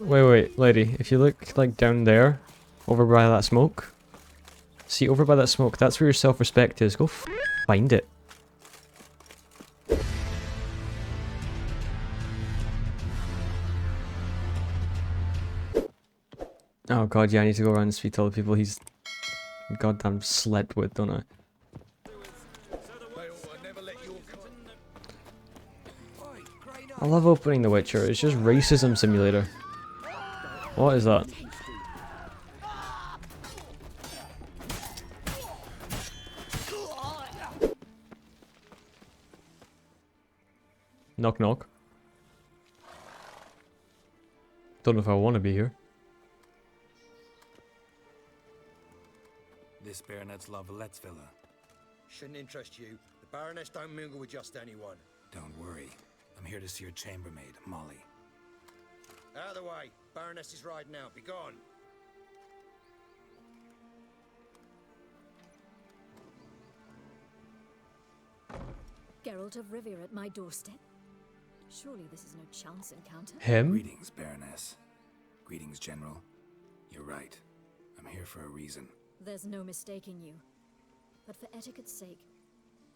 Wait, lady. If you look, like, down there, over by that smoke. See, over by that smoke, that's where your self-respect is. Go find it. Oh god, yeah, I need to go around and speak to all the people he's goddamn slept with, don't I? I love opening The Witcher, it's just racism simulator. What is that? Knock knock. Don't know if I want to be here. This Baronet's La Valette's villa. Shouldn't interest you. The Baroness don't mingle with just anyone. Don't worry. I'm here to see your chambermaid, Molly. Out of the way. Baroness is riding out. Be gone. Geralt of Rivia at my doorstep? Surely this is no chance encounter. Him? Greetings, Baroness. Greetings, General. You're right. I'm here for a reason. There's no mistaking you. But for etiquette's sake,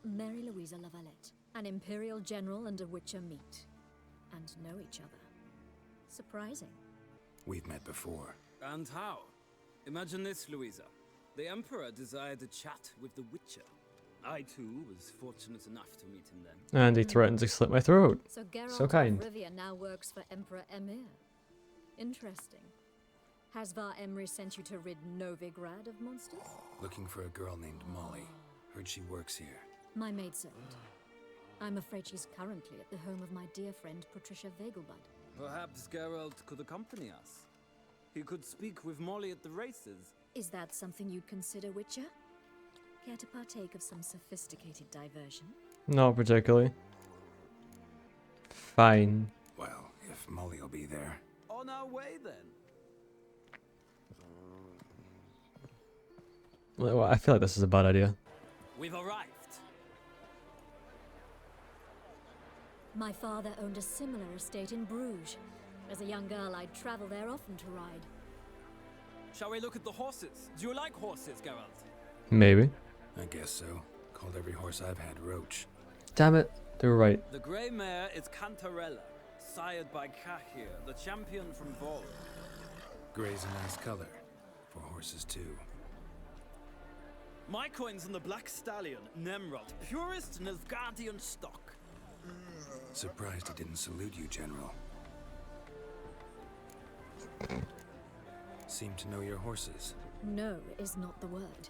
Mary Louisa La Valette, an Imperial General and a Witcher meet. And know each other. Surprising. We've met before. And how? Imagine this, Louisa. The Emperor desired a chat with the Witcher. I, too, was fortunate enough to meet him then. And he threatened to slit my throat. So Geralt So kind. of Rivia now works for Emperor Emir. Interesting. Has Var Emry sent you to rid Novigrad of monsters? Looking for a girl named Molly. Heard she works here. My maidservant. I'm afraid she's currently at the home of my dear friend Patricia Vegelbud. Perhaps Geralt could accompany us. He could speak with Molly at the races. Is that something you'd consider, Witcher? Care to partake of some sophisticated diversion? Not particularly. Fine. Well, if Molly will be there. On our way, then. Well, I feel like this is a bad idea. We've arrived. My father owned a similar estate in Bruges. As a young girl, I'd travel there often to ride. Shall we look at the horses? Do you like horses, Geralt? Maybe. I guess so. Called every horse I've had Roach. Damn it. They were right. The grey mare is Cantarella, sired by Cahir, the champion from Vol. Grey's a nice color. For horses, too. My coin's on the black stallion, Nemrod, purest Nilfgaardian stock. Surprised he didn't salute you, General. Seem to know your horses. No is not the word.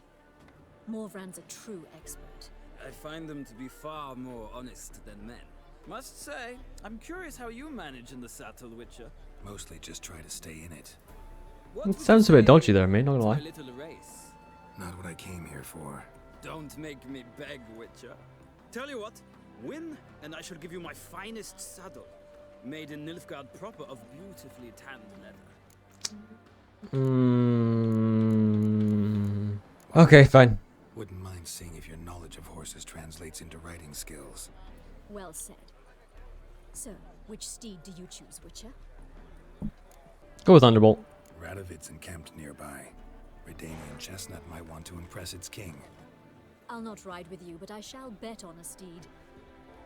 Morvran's a true expert. I find them to be far more honest than men. Must say, I'm curious how you manage in the saddle, Witcher. Mostly just try to stay in it. What It would sounds a you bit say dodgy there, mate, not gonna to lie. a little race? Not what I came here for. Don't make me beg, Witcher. Tell you what, win, and I shall give you my finest saddle. Made in Nilfgaard proper of beautifully tanned leather. Okay, fine. Wouldn't mind seeing if your knowledge of horses translates into riding skills. Well said. So, which steed do you choose, Witcher? Go with Thunderbolt. Radovid's encamped nearby. Redanian chestnut might want to impress its king. I'll not ride with you, but I shall bet on a steed.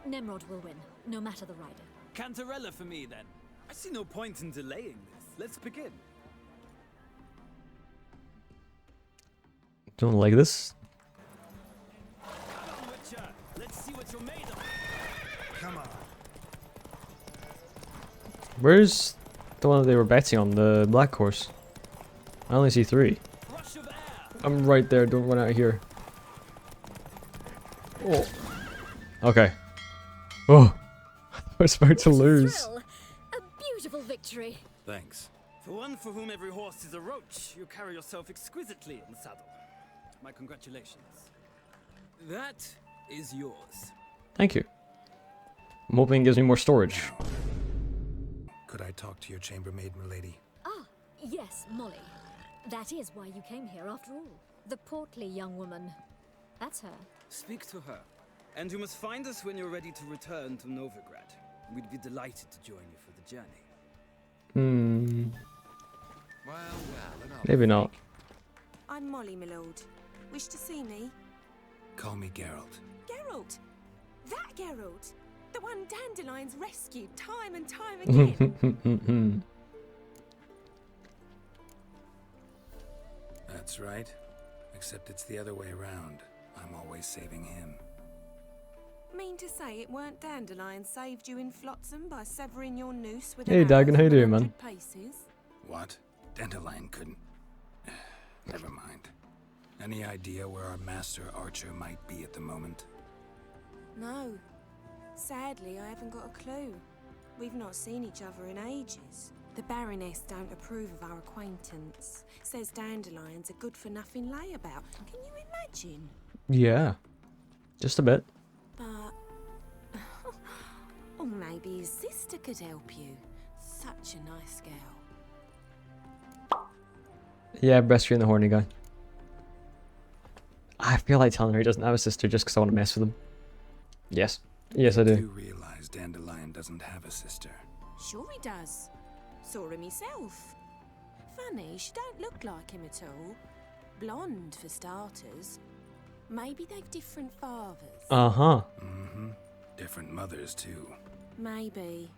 Nemrod will win, no matter the rider. Cantarella for me, then. I see no point in delaying this. Let's begin. Don't like this. Come on, Witcher. Let's see what you're made of. Come on. Where's the one that they were betting on? The black horse. I only see 3. Rush of air. I'm right there. Don't run out of here. Oh. Okay. Oh. I was about to lose. Thrill! A beautiful victory. Thanks. For one for whom every horse is a roach, you carry yourself exquisitely in the saddle. My congratulations. That is yours. Thank you. I'm hoping it gives me more storage. Could I talk to your chambermaid, milady? Ah, yes, Molly. That is why you came here after all. The portly young woman. That's her. Speak to her. And you must find us when you're ready to return to Novigrad. We'd be delighted to join you for the journey. Maybe not. I'm Molly, my lord. Wish to see me? Call me Geralt. Geralt! That Geralt! The one Dandelions rescued time and time again. That's right. Except it's the other way around. I'm always saving him. Mean to say it weren't Dandelion saved you in Flotsam by severing your noose with Hey, an Dagon, arrow how you from doing, man? 100 paces? What? Dandelion couldn't. Never mind. Any idea where our master archer might be at the moment? No. Sadly, I haven't got a clue. We've not seen each other in ages. The Baroness don't approve of our acquaintance. Says Dandelion's a good-for-nothing layabout. Can you imagine? Yeah. Just a bit. But... or maybe his sister could help you. Such a nice girl. Yeah, breastfeeding the horny guy. I feel like telling her he doesn't have a sister just because I want to mess with him. Yes. Yes, I I do. do realize Dandelion doesn't have a sister. Sure he does. Saw him myself. Funny, she don't look like him at all. Blonde, for starters. Maybe they've different fathers. Uh-huh. Mm-hmm. Different mothers, too. Maybe.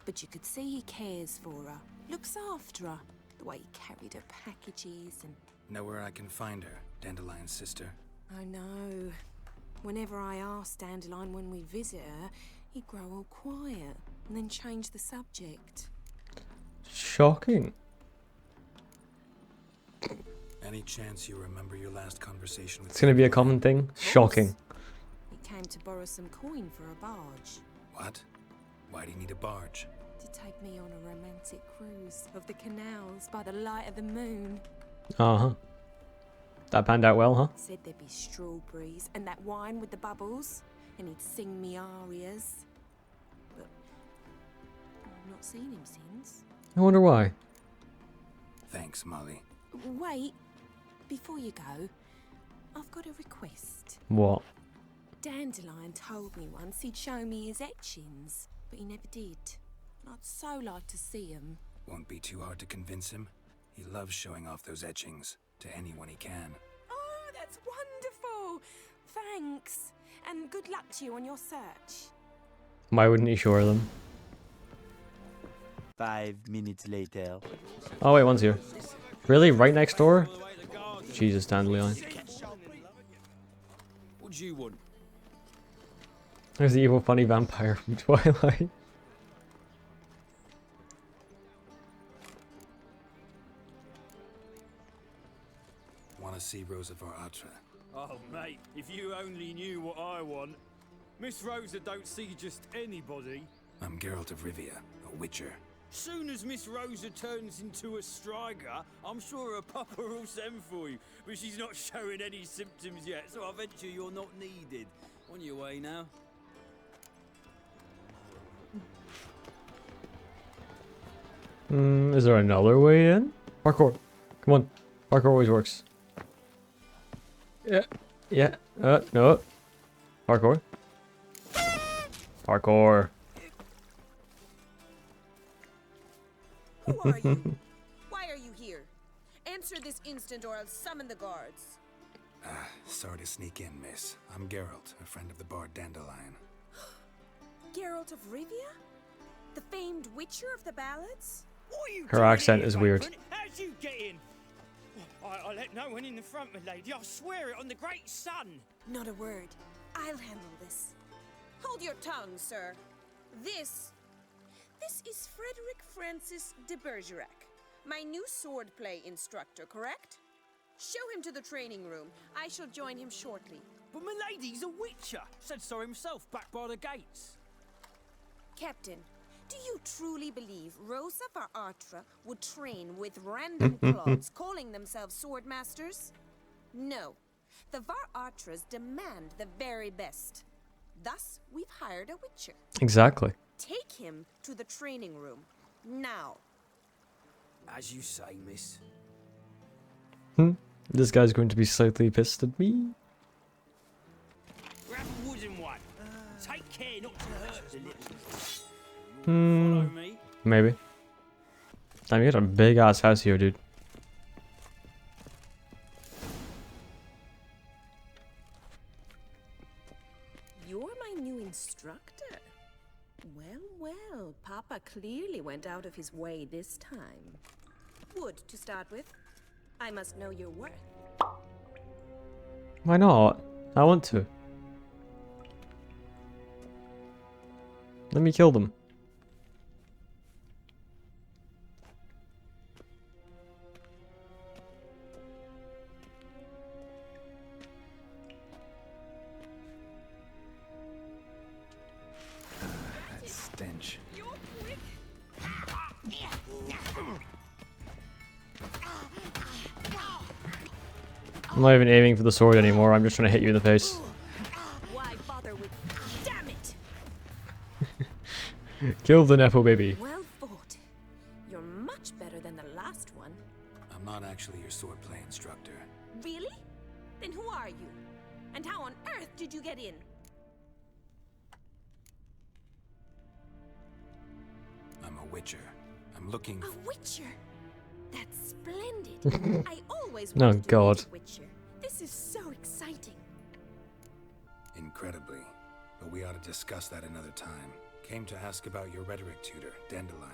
But you could see he cares for her. Looks after her. The way he carried her packages and... Know where I can find her, Dandelion's sister? I know. Whenever I asked Dandelion when we'd visit her, he'd grow all quiet and then change the subject. Shocking. Any chance you remember your last conversation with... It's going to be a common thing. Shocking. He came to borrow some coin for a barge. What? Why do you need a barge? To take me on a romantic cruise of the canals by the light of the moon. Uh-huh. That panned out well, huh? Said there'd be strawberries and that wine with the bubbles, and he'd sing me arias. But I've not seen him since. I wonder why. Thanks, Molly. Wait, before you go, I've got a request. What? Dandelion told me once he'd show me his etchings, but he never did. I'd so like to see him. Won't be too hard to convince him. He loves showing off those etchings to anyone he can. Oh, that's wonderful! Thanks, and good luck to you on your search. Why wouldn't he show her them? 5 minutes later. Oh wait, one's here. Really? Right next door? Jesus, Dandelion. What do you want? There's the evil funny vampire from Twilight. Want to see Rosa var Atra? Oh, mate, if you only knew what I want. Miss Rosa don't see just anybody. I'm Geralt of Rivia, a witcher. Soon as Miss Rosa turns into a striker, I'm sure her papa will send for you. But she's not showing any symptoms yet, so I venture you're not needed. On your way now. Is there another way in? Parkour. Come on. Parkour always works. Yeah. Yeah. No. Parkour. Parkour. Who are you? Why are you here? Answer this instant or I'll summon the guards. Sorry to sneak in, miss. I'm Geralt, a friend of the bard Dandelion. Geralt of Rivia? The famed witcher of the ballads? What are you Her doing accent here, is weird. Vagrant? How'd you get in? I let no one in the front, my lady. I swear it on the great sun. Not a word. I'll handle this. Hold your tongue, sir. This is Frederick Francis de Bergerac, my new swordplay instructor, correct? Show him to the training room. I shall join him shortly. But my lady's a witcher. Said so himself back by the gates. Captain, do you truly believe Rosa var Atra would train with random clods calling themselves sword masters? No. The var Atras demand the very best. Thus, we've hired a witcher. Exactly. Take him to the training room. Now. As you say, miss. This guy's going to be slightly pissed at me. Grab a wooden one. Take care not to hurt the little. Hmm. Follow me. Maybe. Damn, you got a big ass house here, dude. went out of his way this time. Wood, to start with. I must know your worth. Why not? I want to. Let me kill them. That stench. I'm not even aiming for the sword anymore, I'm just trying to hit you in the face. Why bother with... Damn it! Kill the Nepo baby. Well fought. You're much better than the last one. I'm not actually your swordplay instructor. Really? Then who are you? And how on earth did you get in? I'm a witcher. I'm looking. A witcher? That's splendid. I always Oh, wanted to God. meet a witcher. This is so exciting. Incredibly. But we ought to discuss that another time. Came to ask about your rhetoric tutor, Dandelion.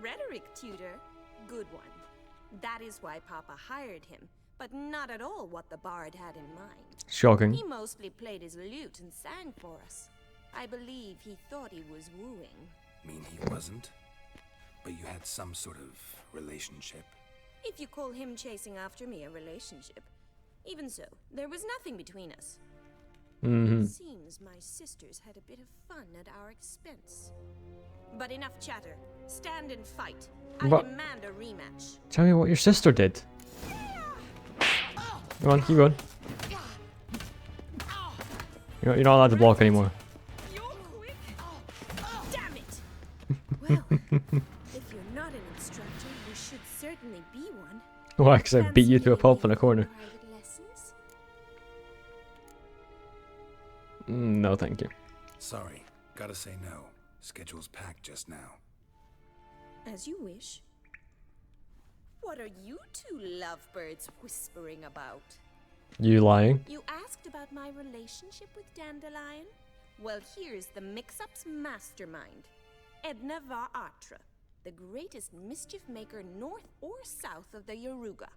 Rhetoric tutor? Good one. That is why Papa hired him, but not at all what the bard had in mind. Shocking. He mostly played his lute and sang for us. I believe he thought he was wooing. Mean he wasn't? But you had some sort of relationship. If you call him chasing after me a relationship. Even so, there was nothing between us. Seems my sisters had a bit of fun at our expense. But enough chatter. Stand and fight. I What? demand a rematch. Tell me what your sister did. Come on, keep going. You're not allowed to block anymore. You're quick. Damn it! Well, if you're not an instructor, you should certainly be one. Why? Because I beat you Fancy to a giving pulp me in a corner. private lessons? No, thank you. Sorry, gotta say no. Schedule's packed just now. As you wish. What are you two lovebirds whispering about? You lying? You asked about my relationship with Dandelion? Well, here's the mix-up's mastermind. Edna var Atra, the greatest mischief maker north or south of the Yaruga.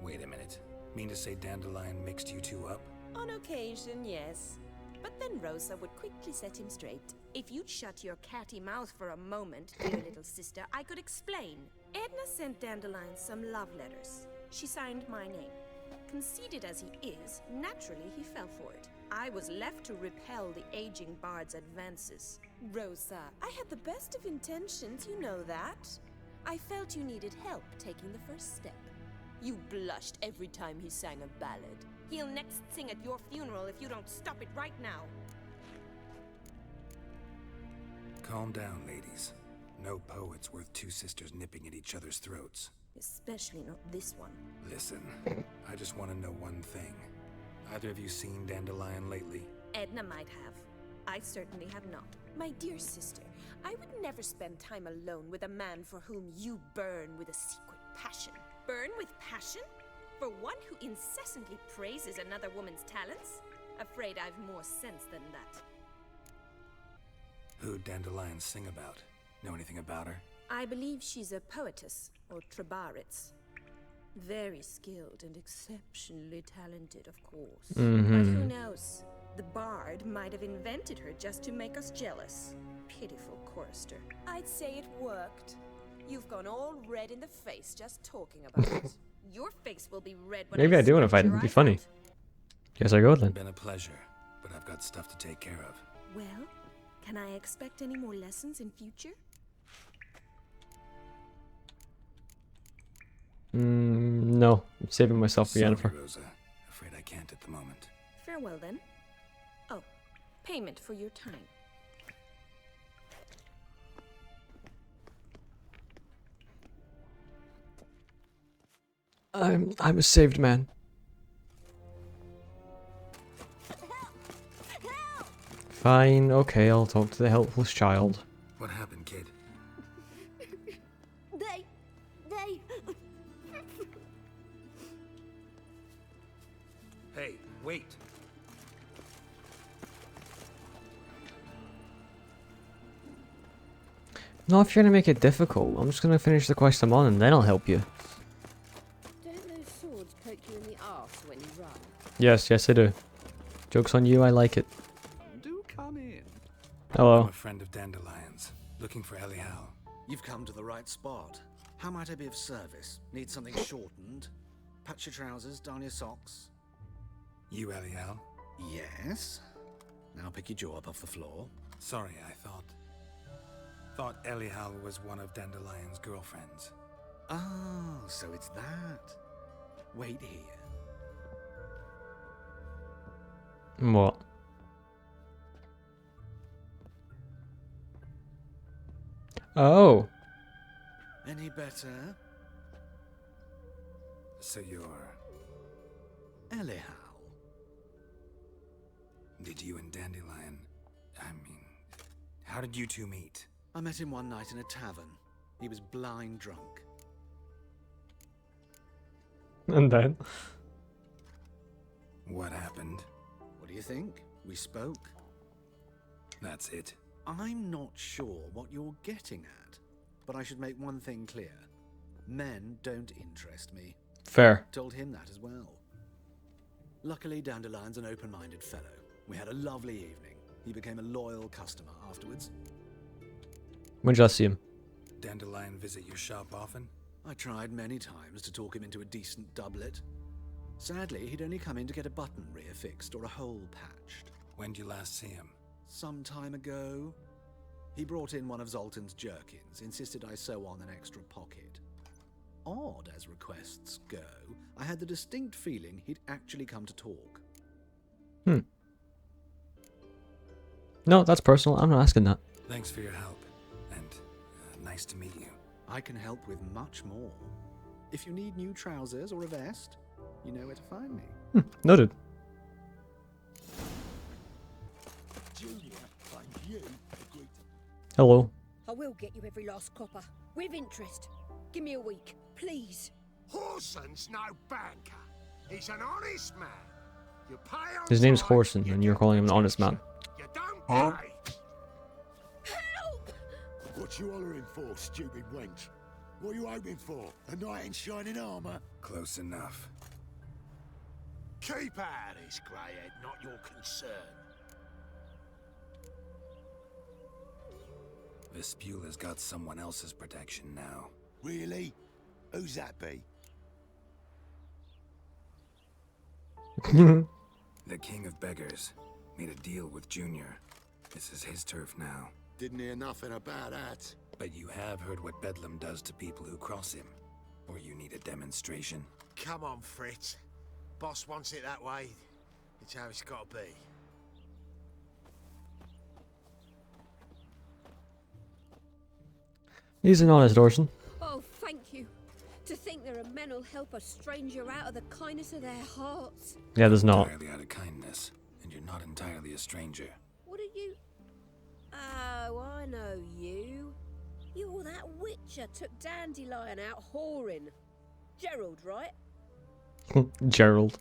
Wait a minute. Mean to say Dandelion mixed you two up? On occasion, yes. But then Rosa would quickly set him straight. If you'd shut your catty mouth for a moment, dear little sister, I could explain. Edna sent Dandelion some love letters. She signed my name. Conceited as he is, naturally he fell for it. I was left to repel the aging bard's advances. Rosa, I had the best of intentions, you know that. I felt you needed help taking the first step. You blushed every time he sang a ballad. He'll next sing at your funeral if you don't stop it right now. Calm down, ladies. No poet's worth two sisters nipping at each other's throats. Especially not this one. Listen, I just want to know one thing. Either of you seen Dandelion lately? Edna might have. I certainly have not. My dear sister, I would never spend time alone with a man for whom you burn with a secret passion. Burn with passion? For one who incessantly praises another woman's talents? Afraid I've more sense than that. Who'd Dandelion sing about? Know anything about her? I believe she's a poetess, or Trebaritz. Very skilled and exceptionally talented, of course. But who knows? The bard might have invented her just to make us jealous. Pitiful chorister. I'd say it worked. You've gone all red in the face just talking about it. Your face will be red when Maybe I do want to fight him. It'd be funny. Guess I go then. Been a pleasure, but I've got stuff to take care of. Well, can I expect any more lessons in future? No. I'm saving myself for Sorry, Yennefer. Rosa. Afraid I can't at the moment. Farewell then. Oh, payment for your time. I'm a saved man. Fine, okay, I'll talk to the helpless child. What happened, kid? They... Hey, wait! No, if you're gonna make it difficult, I'm just gonna finish the quest I'm on and then I'll help you. Don't those swords poke you in the arse when you run? Yes, yes I do. Joke's on you, I like it. Do come in. I'm Hello. a friend of Dandelion's, looking for Elial. You've come to the right spot. How might I be of service? Need something shortened? Patch your trousers, darn your socks. You Elial? Yes. Now pick your jaw up off the floor. Sorry, I thought Elial was one of Dandelion's girlfriends. Oh, so it's that. Wait here. What? Oh. Any better? So you're... Elial. Did you and Dandelion... I mean... How did you two meet? I met him one night in a tavern. He was blind drunk. And then? What happened? What do you think? We spoke. That's it. I'm not sure what you're getting at, but I should make one thing clear. Men don't interest me. Fair. Told him that as well. Luckily, Dandelion's an open-minded fellow. We had a lovely evening. He became a loyal customer afterwards. When did I see him? Dandelion visit your shop often? I tried many times to talk him into a decent doublet. Sadly, he'd only come in to get a button reaffixed or a hole patched. When did you last see him? Some time ago. He brought in one of Zoltan's jerkins, insisted I sew on an extra pocket. Odd as requests go, I had the distinct feeling he'd actually come to talk. No, that's personal. I'm not asking that. Thanks for your help, and nice to meet you. I can help with much more. If you need new trousers or a vest, you know where to find me. Noted. Hello. I will get you every last copper. With interest. Give me a week, please. Horson's no banker. He's an honest man. You pay on His name's time, Horson, you and you're get calling him an protection. honest man. You don't pay. Help! What you hollering for, stupid wench? What are you hoping for? A knight in shining armour? Close enough. Keep out of this, greyhead, not your concern. Vespula's got someone else's protection now. Really? Who's that be? The King of Beggars made a deal with Junior. This is his turf now. Didn't hear nothing about that. But you have heard what Bedlam does to people who cross him. Or you need a demonstration. Come on, Fritz. Boss wants it that way. It's how it's got to be. He's an honest Orson. Oh, thank you. To think there are men who'll help a stranger out of the kindness of their hearts. Yeah, there's not. Entirely out of kindness, and you're not entirely a stranger. What are you... Oh, I know you. You're that witcher took Dandelion out whoring. Gerald, right? Gerald.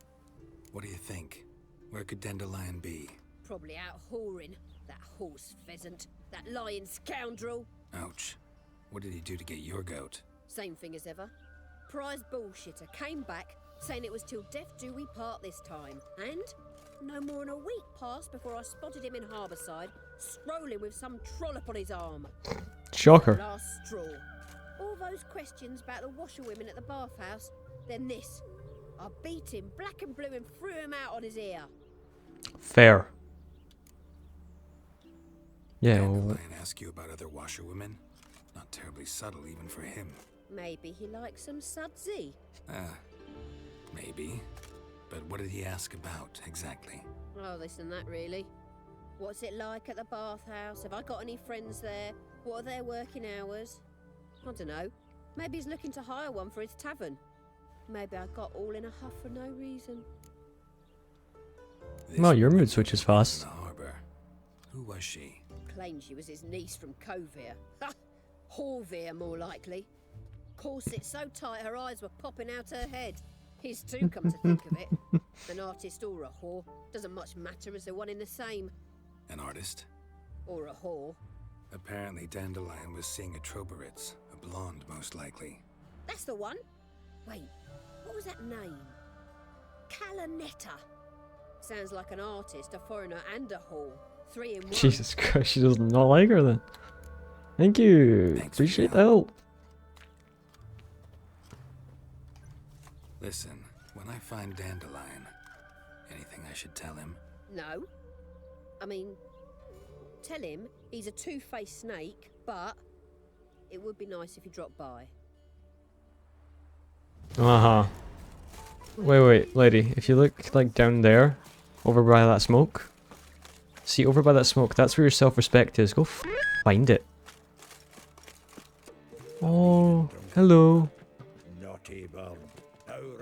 What do you think? Where could Dandelion be? Probably out whoring. That horse pheasant. That lying scoundrel. Ouch. What did he do to get your goat? Same thing as ever. Prize bullshitter came back, saying it was till death do we part this time. And no more than a week passed before I spotted him in Harbourside, strolling with some trollop on his arm. Shocker. Last straw. All those questions about the washerwomen at the bathhouse, then this. I beat him black and blue and threw him out on his ear. Fair. Yeah, well, Dandelion ask you about other washerwomen? Not terribly subtle even for him. Maybe he likes some sudsy. Maybe. But what did he ask about, exactly? Oh, this and that, really. What's it like at the bathhouse? Have I got any friends there? What are their working hours? I don't know. Maybe he's looking to hire one for his tavern. Maybe I got all in a huff for no reason. well, your woman mood switches in fast. the harbor. Who was she? Claimed she was his niece from Kovir. Ha! Horvir, more likely. Corset so tight her eyes were popping out her head. His too, come to think of it. An artist or a whore. Doesn't much matter as they're one in the same. An artist? Or a whore. Apparently Dandelion was seeing a Troberitz, a blonde most likely. That's the one. Wait, what was that name? Calanetta. Sounds like an artist, a foreigner, and a whore. 3 in 1. Jesus Christ, she does not like her then. Thank you. Thanks for Appreciate the your help. Listen, when I find Dandelion, anything I should tell him? No. I mean, tell him he's a two-faced snake, but it would be nice if he dropped by. Uh-huh. Wait, lady. If you look, like, down there, over by that smoke. See, over by that smoke, that's where your self-respect is. Go find it. Oh, hello. Naughty bird.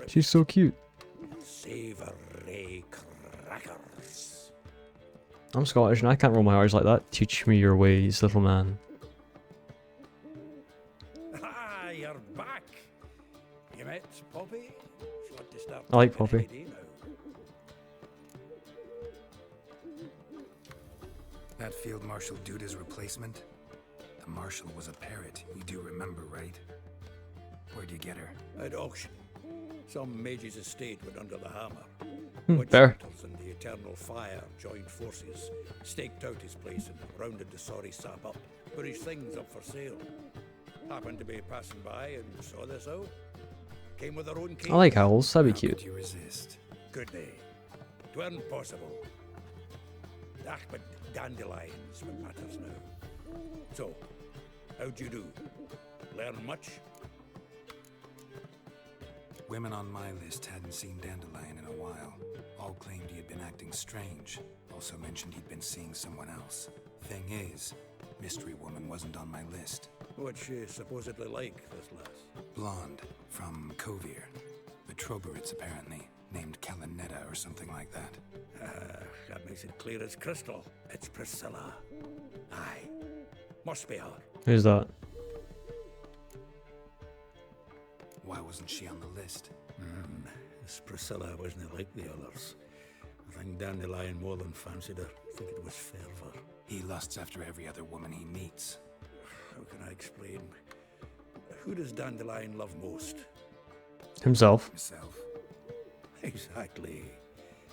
She's so cute. Savoury crackers. I'm Scottish and I can't roll my R's like that. Teach me your ways, little man. Ah, you're back. You met Poppy? She want to start I like taking Poppy. ID now. That Field Marshal Duda's replacement? The Marshal was a parrot, you do remember, right? Where'd you get her? At auction. Some mage's estate went under the hammer. Witch Fair. hunters and the Eternal Fire joined forces, staked out his place and rounded the sorry sap up, put his things up for sale. Happened to be passing by and saw this out. Came with her own key. I like owls, that'd be How cute. could you resist? Good day. 'Tweren't possible. Ah, but dandelions what matters now. So, how'd you do? Learn much? Women on my list hadn't seen Dandelion in a while. All claimed he had been acting strange. Also mentioned he'd been seeing someone else. Thing is, Mystery Woman wasn't on my list. What's she supposedly like, this lass? Blonde, from Kovir. The Troberitz, apparently. Named Calanetta or something like that. That makes it clear as crystal. It's Priscilla. Aye. Must be her. Who's that? Why wasn't she on the list? This Priscilla wasn't like the others. I think Dandelion more than fancied her. I think it was fervour. He lusts after every other woman he meets. How can I explain? Who does Dandelion love most? Himself. Himself. Exactly.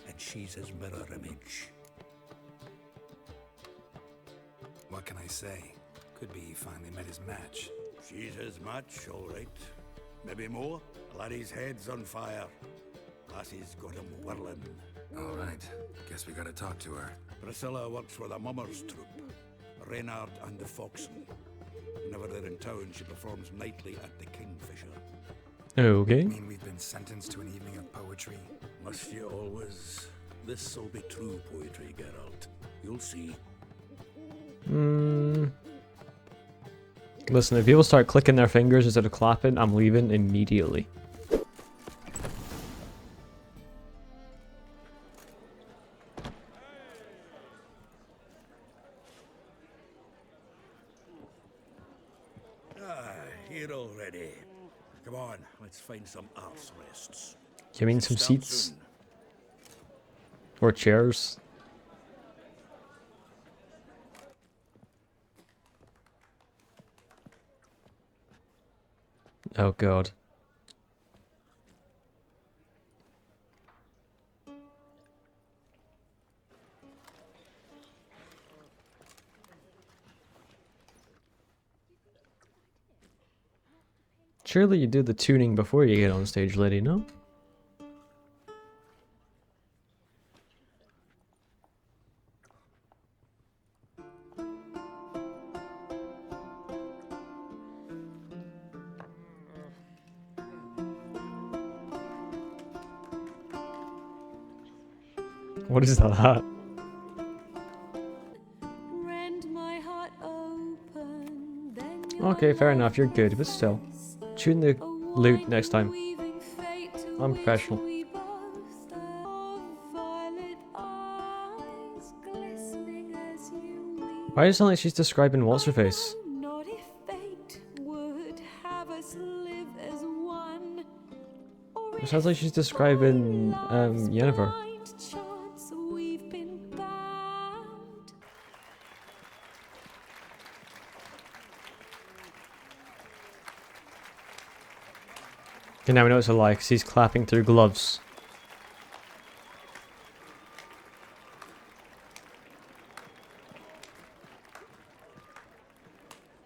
And she's his mirror image. What can I say? Could be he finally met his match. She's his match, all right. Maybe more. Laddie's head's on fire. Lassie's got him whirling. All right. Guess we gotta talk to her. Priscilla works with a mummers troupe. Reynard and the Foxen. Whenever they're in town, she performs nightly at the Kingfisher. Okay. I mean, we've been sentenced to an evening of poetry. Must you always? This'll be true poetry, Geralt. You'll see. Listen, if people start clicking their fingers instead of clapping, I'm leaving immediately. Here already. Come on, let's find some arse rests. You mean some Start seats? soon. Or chairs? Oh god. Surely you do the tuning before you get on stage, lady, no? What is that? Okay, fair enough, you're good, but still. Tune the lute next time. I'm professional. Why does it sound like she's describing what's her face? It sounds like she's describing Yennefer. And now we know it's a lie because he's clapping through gloves.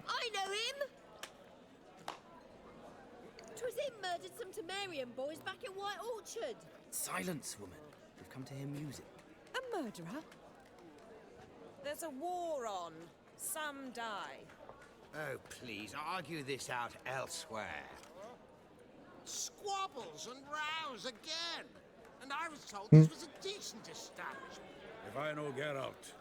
I know him! 'Twas him murdered some Temerian boys back at White Orchard. Silence, woman. We've come to hear music. A murderer? There's a war on. Some die. Oh, please, argue this out elsewhere. Squabbles and rows again. And I was told this was a decent establishment. If I know Geralt,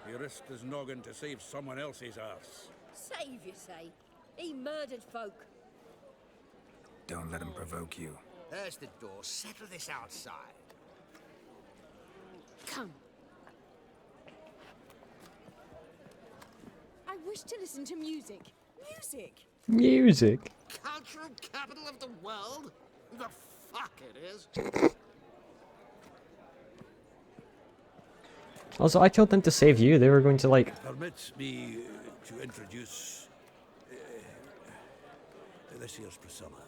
he risked his noggin to save someone else's arse. Save, you say? He murdered folk. Don't let him provoke you. There's the door. Settle this outside. Come. I wish to listen to music. Music! Music. Cultural capital of the world? The fuck it is. Also, I told them to save you. They were going to like. Permit me to introduce this here's Priscilla,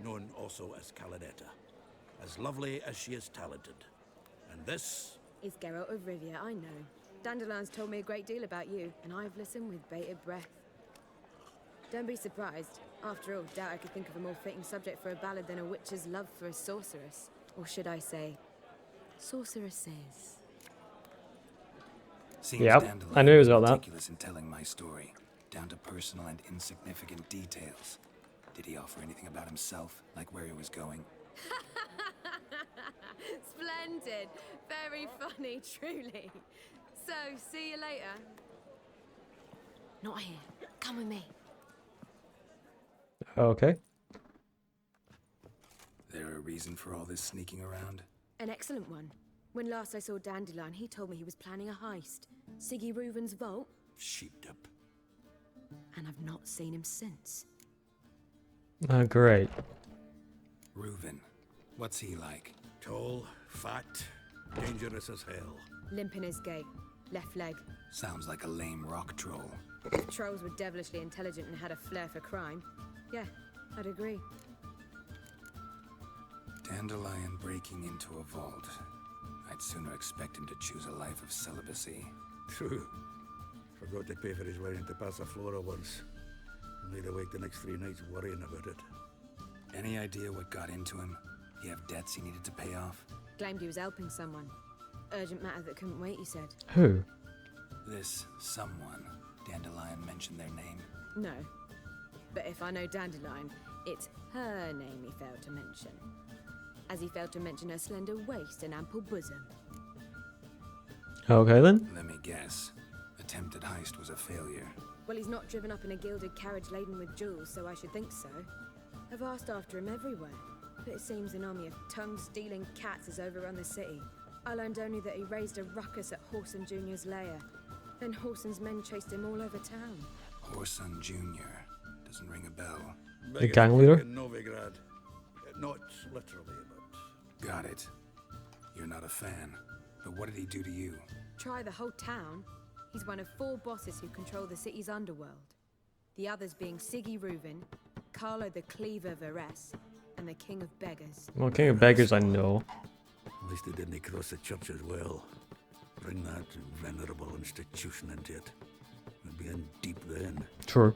known also as Calinetta, as lovely as she is talented. And this It's Geralt of Rivia, I know. Dandelion's told me a great deal about you, and I've listened with bated breath. Don't be surprised. After all, doubt I could think of a more fitting subject for a ballad than a witch's love for a sorceress. Or should I say, sorceresses. Seems Yep, Dandelion I knew it was about that. meticulous in telling my story, down to personal and insignificant details. Did he offer anything about himself, like where he was going? Splendid. Very funny, truly. So, see you later. Not here. Come with me. Okay. There a reason for all this sneaking around? An excellent one. When last I saw Dandelion, he told me he was planning a heist. Siggy Reuven's vault, sheeped up. and I've not seen him since. Oh, great. Reuven. What's he like? Tall, fat, dangerous as hell. Limp in his gait. Left leg. Sounds like a lame rock troll. If trolls were devilishly intelligent and had a flair for crime, yeah, I'd agree. Dandelion breaking into a vault. I'd sooner expect him to choose a life of celibacy. True. Forgot to pay for his wedding to Passiflora once. And laid awake the next 3 nights worrying about it. Any idea what got into him? He have debts he needed to pay off? Claimed he was helping someone. Urgent matter that couldn't wait, he said. Who? This someone. Dandelion mentioned their name. No. But if I know Dandelion, it's her name he failed to mention. As he failed to mention her slender waist and ample bosom. Okay then. Let me guess. Attempted heist was a failure. Well, he's not driven up in a gilded carriage laden with jewels, so I should think so. I've asked after him everywhere, but it seems an army of tongue-stealing cats has overrun the city. I learned only that he raised a ruckus at Horson Jr.'s lair. Then Horson's men chased him all over town. Horson Jr. Doesn't ring a bell. The gang leader? In Novigrad. Not literally, but... Got it. You're not a fan. But what did he do to you? Try the whole town. He's one of 4 bosses who control the city's underworld. The others being Siggy Reuven, Carlo the Cleaver Varese, and the King of Beggars. Well, King of Beggars I know. At least he didn't cross the church as well. Bring that venerable institution into it. We'd be in deep then. True.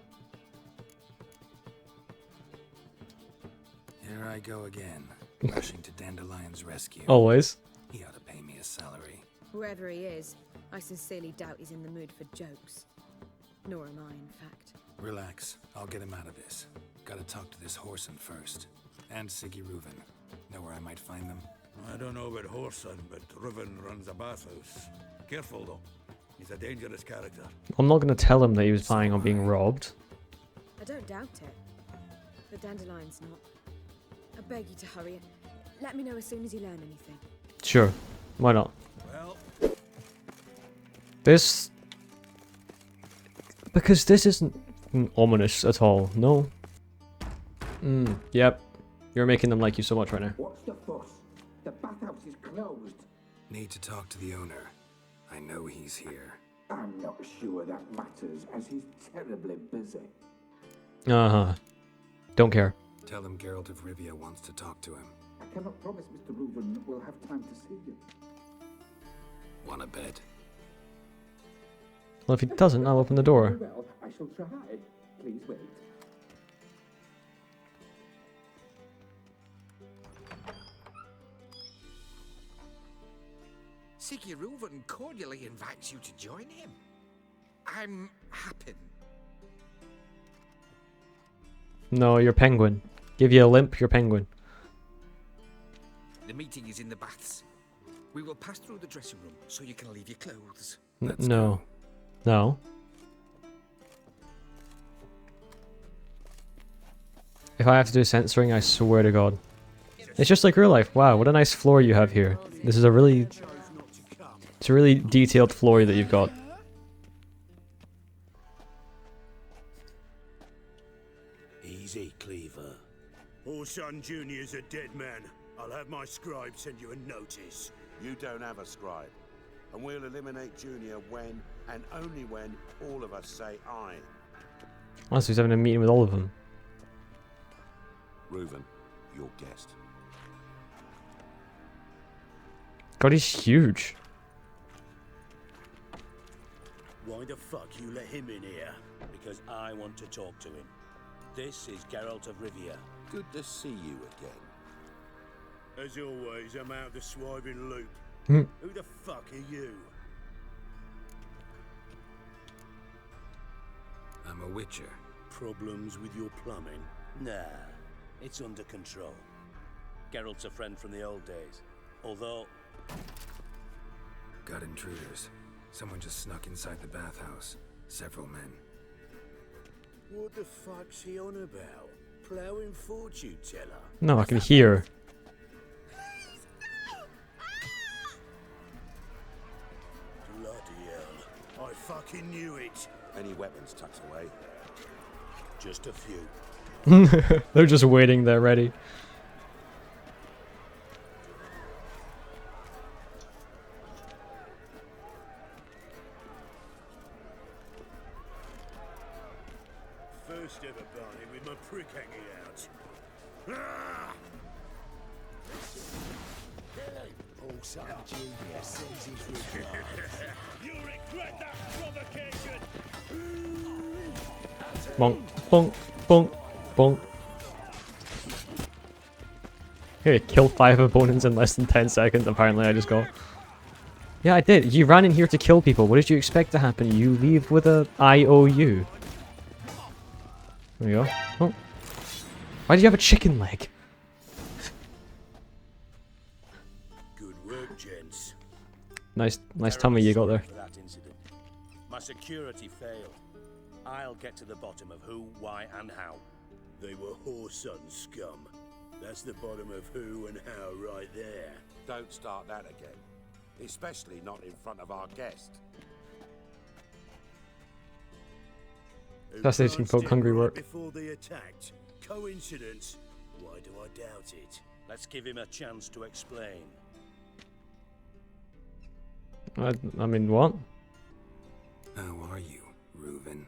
Here I go again, rushing to Dandelion's rescue. Always. He ought to pay me a salary. Wherever he is, I sincerely doubt he's in the mood for jokes. Nor am I, in fact. Relax. I'll get him out of this. Gotta talk to this Horson first. And Siggy Reuven. Know where I might find them? I don't know about Horson, but Reuven runs a bathhouse. Careful, though. He's a dangerous character. I'm not going to tell him that he was planning on being robbed. I don't doubt it. But Dandelion's not. I beg you to hurry it. Let me know as soon as you learn anything. Sure. Why not? Well, This... Because this isn't ominous at all. No. Yep. You're making them like you so much right now. What's the fuss? The bathhouse is closed. Need to talk to the owner. I know he's here. I'm not sure that matters, as he's terribly busy. Uh-huh. Don't care. Tell him Geralt of Rivia wants to talk to him. I cannot promise Mr. Reuven will have time to see you. Want a bed? Well, if he doesn't, I'll open the door. Well, I shall try. Please wait. Siggy Reuven cordially invites you to join him. I'm happy. No, you're penguin. Give you a limp, you're penguin. The meeting is in the baths. We will pass through the dressing room so you can leave your clothes. No. No. If I have to do censoring, I swear to God. It's just like real life. Wow, what a nice floor you have here. This is a really... It's a really detailed floor that you've got. Easy, Cleaver. Orson Jr.'s a dead man. I'll have my scribe send you a notice. You don't have a scribe. And we'll eliminate Junior when, and only when, all of us say aye. Unless he's having a meeting with all of them. Reuven, your guest. God, he's huge. Why the fuck you let him in here? Because I want to talk to him. This is Geralt of Rivia. Good to see you again. As always, I'm out the swiving loop. Hmm. Who the fuck are you? I'm a witcher. Problems with your plumbing? Nah, it's under control. Geralt's a friend from the old days. Although... Got intruders. Someone just snuck inside the bathhouse. Several men. What the fuck's he on about? Plowing fortune teller? No, I can hear. Bloody hell. I fucking knew it. Any weapons tucked away? Just a few. They're just waiting there, ready. First ever Barney with my prick hanging out. Ah! Orson Jr. says he's regret. You regret that provocation! Bonk, bonk, bonk, bonk. Here, kill 5 opponents in less than 10 seconds, apparently I just got. Yeah, I did. You ran in here to kill people. What did you expect to happen? You leave with a IOU. There we go. Oh. Why do you have a chicken leg? Good work, gents. Nice tummy you got there. For that incident. My security failed. I'll get to the bottom of who, why, and how. They were whoreson scum. That's the bottom of who and how right there. Don't start that again. Especially not in front of our guest. Fascinating folk hungry work. Before they attacked. Coincidence? Why do I doubt it? Let's give him a chance to explain. I mean, what? How are you, Reuven?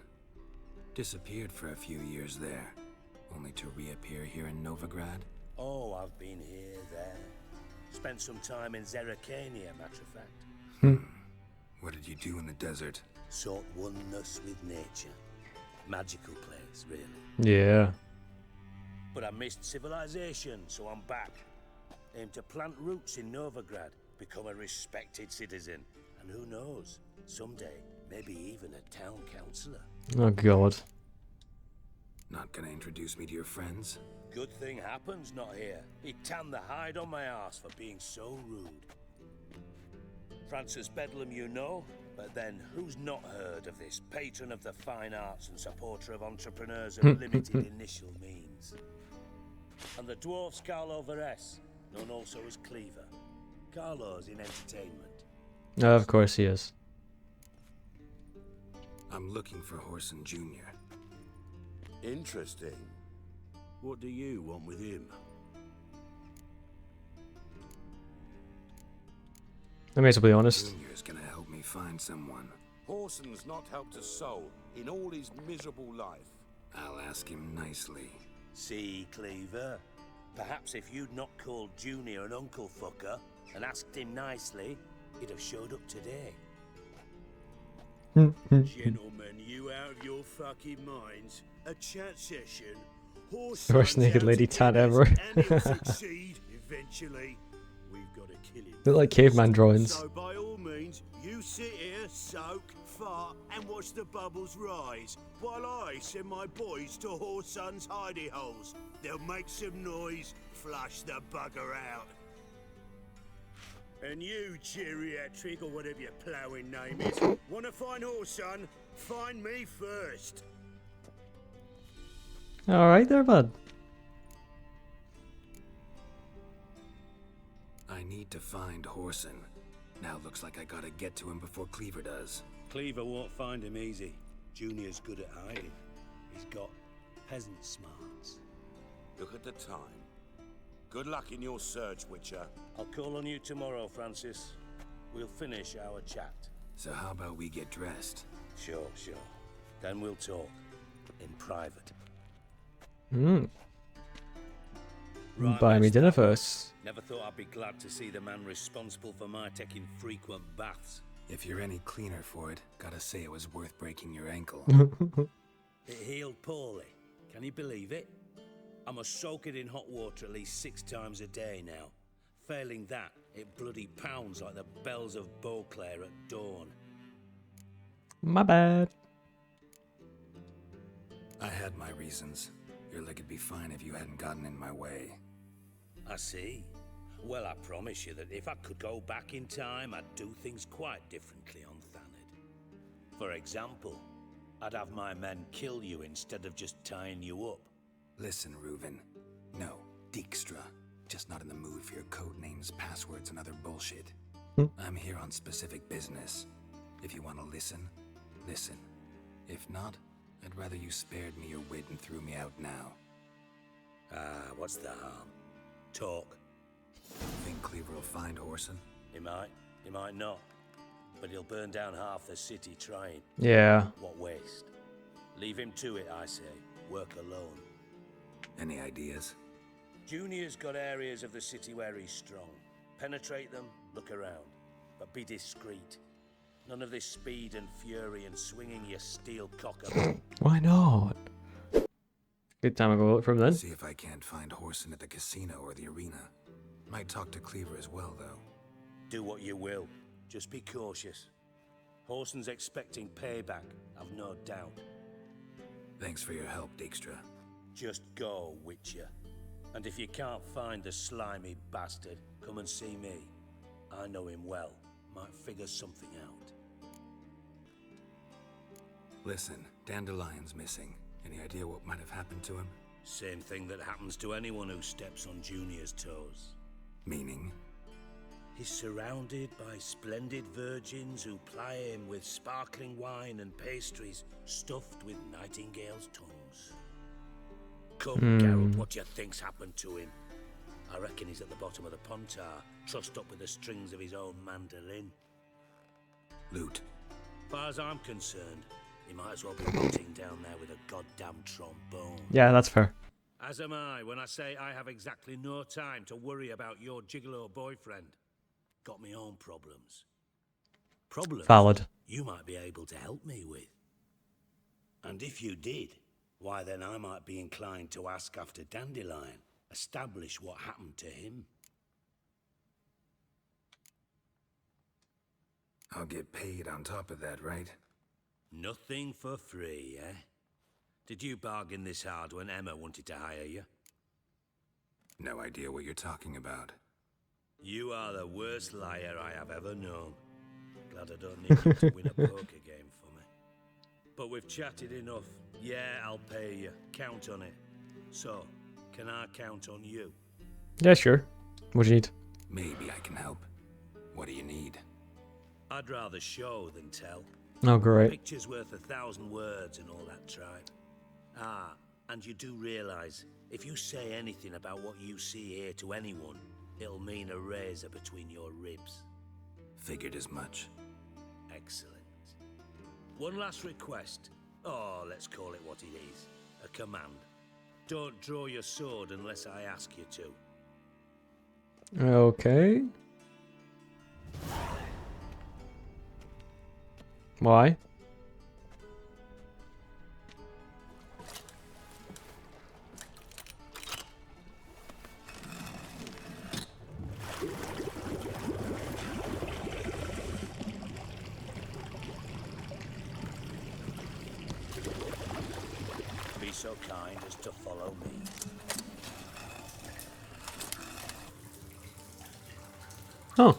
Disappeared for a few years there, only to reappear here in Novigrad? Oh, I've been here, there. Spent some time in Zerrikania, matter of fact. What did you do in the desert? Sought oneness with nature. Magical place, really. Yeah. But I missed civilization, so I'm back. Aim to plant roots in Novigrad, become a respected citizen. And who knows, someday, maybe even a town councillor. Oh god. Not gonna introduce me to your friends? Good thing happens not here. He tanned the hide on my arse for being so rude. Francis Bedlam you know, but then who's not heard of this patron of the fine arts and supporter of entrepreneurs of limited initial means? And the dwarf's Carlo Veres, known also as Cleaver. Carlo's in entertainment. Of course he is. I'm looking for Whoreson Jr. Interesting. What do you want with him? I may as well be honest. Junior's gonna help me find someone. Whoreson's not helped a soul in all his miserable life. I'll ask him nicely. See, Cleaver? Perhaps if you'd not called Junior an uncle fucker and asked him nicely, he'd have showed up today. Gentlemen, you out of your fucking minds? A chat session? Worst naked lady tat ever. And he'll succeed eventually. We've got to kill him. They're like caveman drawings. So by all means, you sit here, soak, fart, and watch the bubbles rise, while I send my boys to Whoreson's hidey holes. They'll make some noise, flush the bugger out. And you, geriatric, or whatever your ploughing name is, want to find Whoreson? Find me first. Alright there, bud. I need to find Whoreson. Now looks like I gotta get to him before Cleaver does. Cleaver won't find him easy. Junior's good at hiding. He's got peasant smarts. Look at the time. Good luck in your search, Witcher. I'll call on you tomorrow, Francis. We'll finish our chat. So how about we get dressed? Sure. Then we'll talk. In private. Right, Buy me dinner first. Never thought I'd be glad to see the man responsible for my taking frequent baths. If you're any cleaner for it, gotta say it was worth breaking your ankle. It healed poorly. Can you believe it? I must soak it in hot water at least 6 times a day now. Failing that, it bloody pounds like the bells of Beauclair at dawn. My bad. I had my reasons. Your leg would be fine if you hadn't gotten in my way. I see. Well, I promise you that if I could go back in time, I'd do things quite differently on Thanedd. For example, I'd have my men kill you instead of just tying you up. Listen, Reuven. No, Dijkstra. Just not in the mood for your code names, passwords, and other bullshit. I'm here on specific business. If you want to listen, listen. If not, I'd rather you spared me your wit and threw me out now. What's the harm? Talk. Think Cleaver will find Whoreson? He might not. But he'll burn down half the city trying. Yeah. What waste. Leave him to it, I say. Work alone. Any ideas? Junior's got areas of the city where he's strong. Penetrate them, look around. But be discreet. None of this speed and fury and swinging your steel cock about. Why not? Good time to go look for him then. See if I can't find Whoreson at the casino or the arena. Might talk to Cleaver as well, though. Do what you will. Just be cautious. Whoreson's expecting payback, I've no doubt. Thanks for your help, Dijkstra. Just go, Witcher. And if you can't find the slimy bastard, come and see me. I know him well. Might figure something out. Listen, Dandelion's missing. Any idea what might have happened to him? Same thing that happens to anyone who steps on Junior's toes. Meaning? He's surrounded by splendid virgins who ply him with sparkling wine and pastries stuffed with nightingales' tongues. Come, Geralt, what do you think's happened to him? I reckon he's at the bottom of the Pontar, trussed up with the strings of his own mandolin. Loot. Far as I'm concerned, he might as well be rotting down there with a goddamn trombone. Yeah, that's fair. As am I when I say I have exactly no time to worry about your gigolo boyfriend. Got me own problems. Problems Valid. you might be able to help me with. And if you did, why then I might be inclined to ask after Dandelion, establish what happened to him. I'll get paid on top of that, right? Nothing for free, eh? Did you bargain this hard when Emma wanted to hire you? No idea what you're talking about. You are the worst liar I have ever known. Glad I don't need you to win a poker game for me. But we've chatted enough. Yeah, I'll pay you. Count on it. So, can I count on you? Yeah, sure. What do you need? Maybe I can help. What do you need? I'd rather show than tell. Oh, great. Picture's worth 1,000 words and all that tribe. Ah, and you do realize, if you say anything about what you see here to anyone, it'll mean a razor between your ribs. Figured as much. Excellent. One last request. Oh, let's call it what it is. A command. Don't draw your sword unless I ask you to. Okay. Why? Be so kind as to follow me. Oh.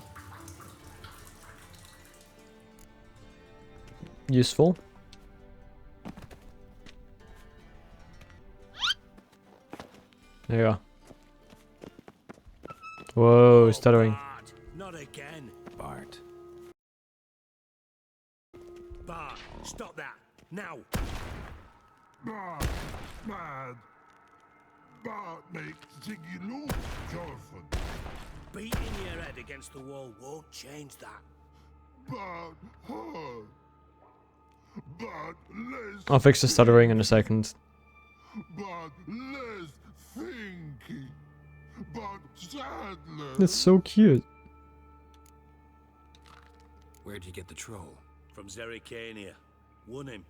Useful. There you go. Whoa, stuttering. Bart, not again. Bart. Bart, stop that. Now. Bart, bad. Bart makes Ziggy look Jorfin. Beating your head against the wall won't change that. Bart hurt. Bart less. I'll fix the stuttering in a second. Bart less thinky. Bart sadler. It's so cute. Where'd you get the troll? From Zerrikania. Won him.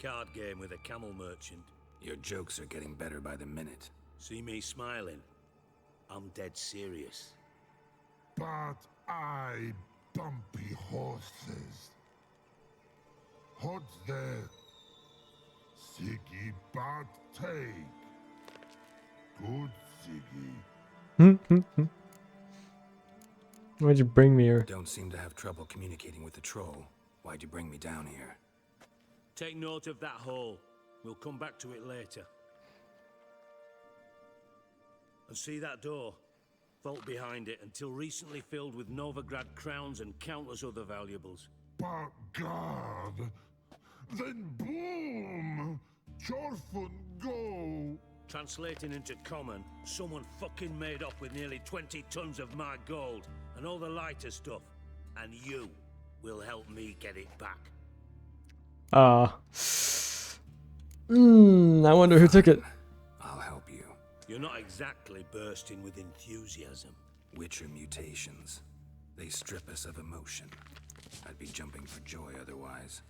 Card game with a camel merchant. Your jokes are getting better by the minute. See me smiling? I'm dead serious. But I bumpy horses. What's there? Siggy Bart take. Good Siggy. Why'd you bring me here? Don't seem to have trouble communicating with the troll. Why'd you bring me down here? Take note of that hole. We'll come back to it later. And see that door? Vault behind it, until recently filled with Novigrad crowns and countless other valuables. But God, then boom! Jorfin go! Translating into common, someone fucking made off with nearly 20 tons of my gold and all the lighter stuff. And you will help me get it back. I wonder who took it. I'll help you. You're not exactly bursting with enthusiasm. Witcher mutations. They strip us of emotion. I'd be jumping for joy otherwise.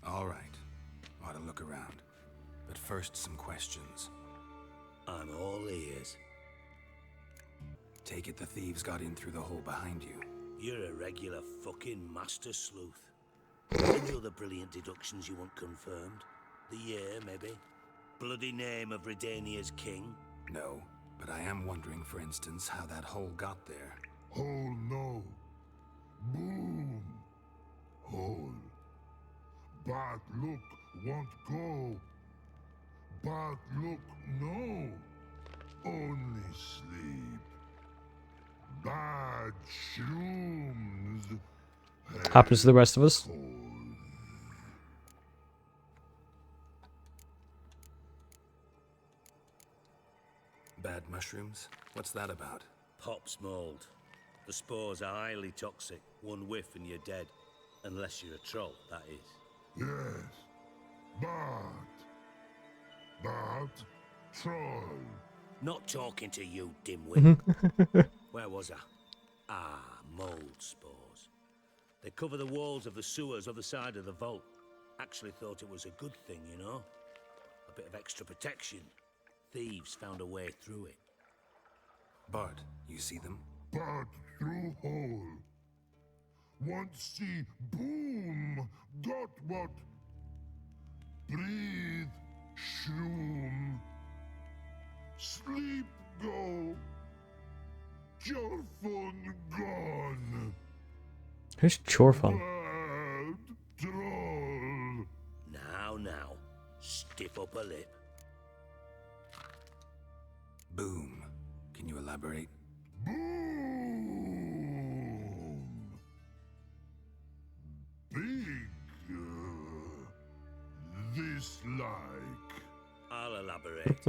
All right. Ought to look around. But first, some questions. I'm all ears. Take it the thieves got in through the hole behind you. You're a regular fucking master sleuth. Any other brilliant deductions you want confirmed? The year, maybe? Bloody name of Redania's king? No, but I am wondering, for instance, how that hole got there. Hole no. Boom. Hole. But look, won't go. But look, no. Only sleep. Bad shrooms. Happens to the rest of us. Bad mushrooms? What's that about? Pops mold. The spores are highly toxic. One whiff and you're dead. Unless you're a troll, that is. Yes. But troll. Not talking to you, dimwit. Where was I? Ah, mold spores. They cover the walls of the sewers other side of the vault. Actually thought it was a good thing, you know? A bit of extra protection. Thieves found a way through it. Bart, you see them? But through hole. Want see boom. Got what? Breathe. Shroom. Sleep go. Jorfin gone. Who's Chorfun? Bad troll. Now, stiff up a lip. Boom. Can you elaborate? Boom. Big. This like. I'll elaborate.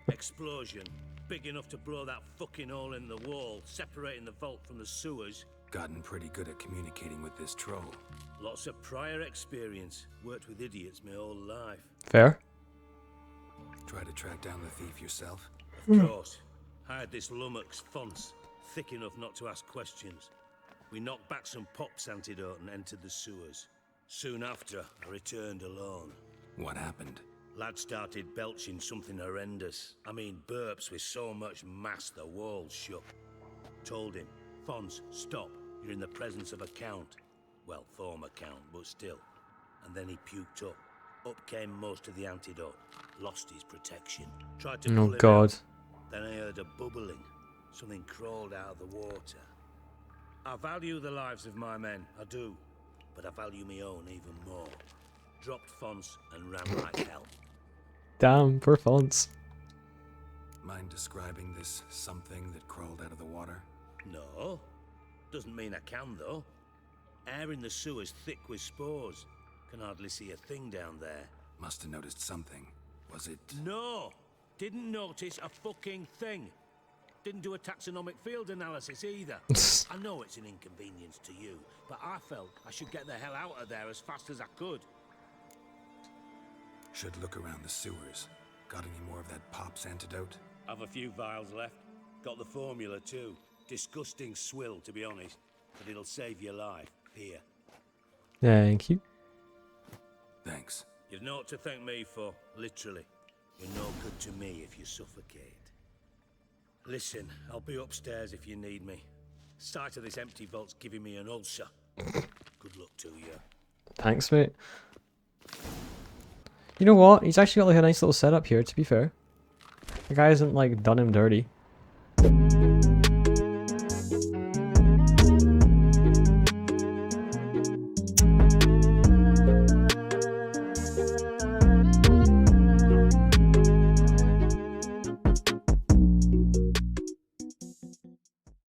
Explosion. Big enough to blow that fucking hole in the wall, separating the vault from the sewers. Gotten pretty good at communicating with this troll. Lots of prior experience. Worked with idiots my whole life. Fair. Try to track down the thief yourself? Of course. I had this lummox Fons, thick enough not to ask questions. We knocked back some pops antidote and entered the sewers. Soon after, I returned alone. What happened? Lad started belching something horrendous. I mean, burps with so much mass the walls shook. Told him, Fons, stop. You're in the presence of a count. Well, former count, but still. And then he puked up. Up came most of the antidote. Lost his protection. Tried to pull Oh him god. out. Then I heard a bubbling. Something crawled out of the water. I value the lives of my men, I do. But I value my own even more. Dropped Fons and ran like hell. Damn, poor Fonts. Mind describing this something that crawled out of the water? No. Doesn't mean I can, though. Air in the sewer's thick with spores. Can hardly see a thing down there. Must have noticed something. Was it... No! Didn't notice a fucking thing. Didn't do a taxonomic field analysis either. I know it's an inconvenience to you, but I felt I should get the hell out of there as fast as I could. Should look around the sewers. Got any more of that Pop's antidote? Have a few vials left. Got the formula too. Disgusting swill, to be honest. But it'll save your life. Here. Thank you. Thanks. You've naught to thank me for, literally. You're no good to me if you suffocate. Listen, I'll be upstairs if you need me. Sight of this empty vault's giving me an ulcer. Good luck to you. Thanks, mate. You know what? He's actually got like a nice little setup here, to be fair. The guy hasn't like done him dirty.